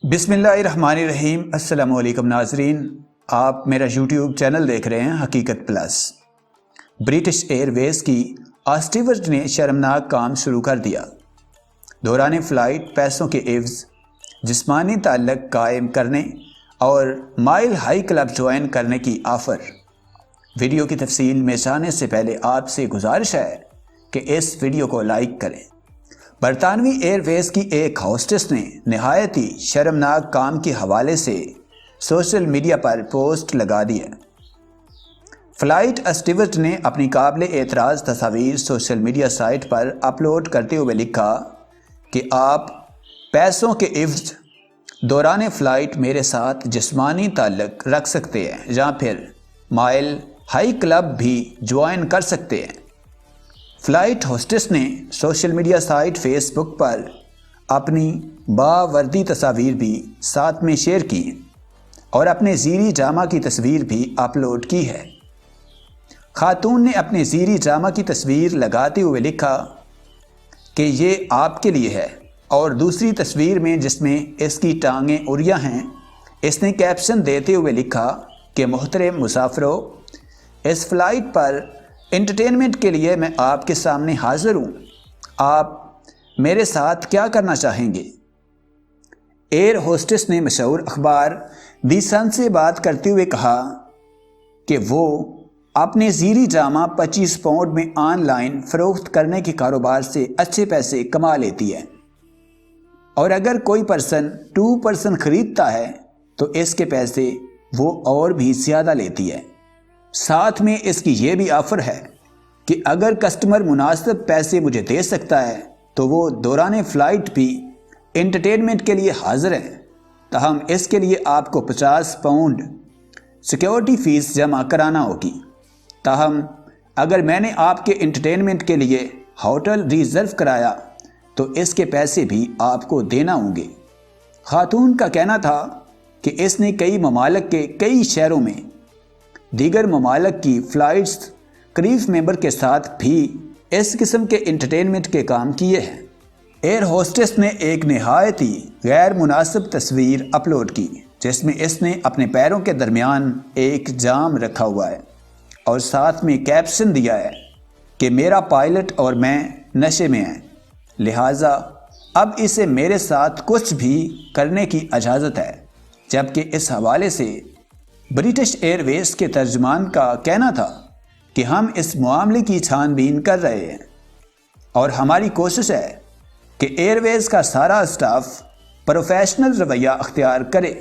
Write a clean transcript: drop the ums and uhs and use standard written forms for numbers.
बिस्मिल्लाहिर्रहमानिर्रहीम। अस्सलाम वालेकुम नाजरीन, आप मेरा यूट्यूब चैनल देख रहे हैं हकीकत प्लस। ब्रिटिश एयरवेज की स्टीवर्ड ने शर्मनाक काम शुरू कर दिया। दौरान फ़्लाइट पैसों के एवज़ जिस्मानी ताल्लुक़ कायम करने और माइल हाई क्लब ज्वाइन करने की ऑफ़र। वीडियो की तफसील में जाने से पहले आपसे गुजारिश है कि इस वीडियो को लाइक करें। बरतानवी एयरवेज की एक होस्टेस ने नहायत ही शर्मनाक काम के हवाले से सोशल मीडिया पर पोस्ट लगा दी है। फ़्लाइट स्टीवर्ड ने अपनी काबिल एतराज़ तस्वीर सोशल मीडिया साइट पर अपलोड करते हुए लिखा कि आप पैसों के इवज़ दौरान फ़्लाइट मेरे साथ जिस्मानी ताल्लुक़ रख सकते हैं या फिर माइल हाई क्लब भी ज्वाइन कर सकते हैं। फ़्लाइट होस्टेस ने सोशल मीडिया साइट फेसबुक पर अपनी बावर्दी तस्वीर भी साथ में शेयर की और अपने ज़ीरी जामा की तस्वीर भी अपलोड की है। खातून ने अपने ज़ीरी जामा की तस्वीर लगाते हुए लिखा कि ये आपके लिए है, और दूसरी तस्वीर में जिसमें इसकी टांगें उड़ियाँ हैं, इसने कैप्शन देते हुए लिखा कि मोहतरम मुसाफिरों, इस फ़्लाइट पर एंटरटेनमेंट के लिए मैं आपके सामने हाज़िर हूँ। आप मेरे साथ क्या करना चाहेंगे? एयर होस्टेस ने मशहूर अखबार दी सन से बात करते हुए कहा कि वो अपने ज़ीरी जामा 25 पाउंड में ऑनलाइन फ़रोख्त करने के कारोबार से अच्छे पैसे कमा लेती है, और अगर कोई पर्सन 2% ख़रीदता है तो इसके पैसे वो और भी ज़्यादा लेती है। साथ में इसकी ये भी ऑफ़र है कि अगर कस्टमर मुनासिब पैसे मुझे दे सकता है तो वो दौरान फ़्लाइट भी एंटरटेनमेंट के लिए हाज़िर है। ताहम इसके लिए आपको 50 पाउंड सिक्योरिटी फ़ीस जमा कराना होगी। ताहम अगर मैंने आपके एंटरटेनमेंट के लिए होटल रिज़र्व कराया तो इसके पैसे भी आपको देना होंगे। खातून का कहना था कि इसने कई ममालिक के कई शहरों में दीगर ममालिक की फ़्लाइट्स करीब मेंबर के साथ भी इस किस्म के एंटरटेनमेंट के काम किए हैं। एयर होस्टेस ने एक नहायत ही गैर मुनासिब तस्वीर अपलोड की जिसमें इसने अपने पैरों के दरमियान एक जाम रखा हुआ है और साथ में कैप्शन दिया है कि मेरा पायलट और मैं नशे में हैं, लिहाजा अब इसे मेरे साथ कुछ भी करने की इजाज़त है। जबकि इस हवाले से ब्रिटिश एयरवेज के तर्जुमान का कहना था कि हम इस मामले की छानबीन कर रहे हैं और हमारी कोशिश है कि एयरवेज का सारा स्टाफ प्रोफेशनल रवैया अख्तियार करे।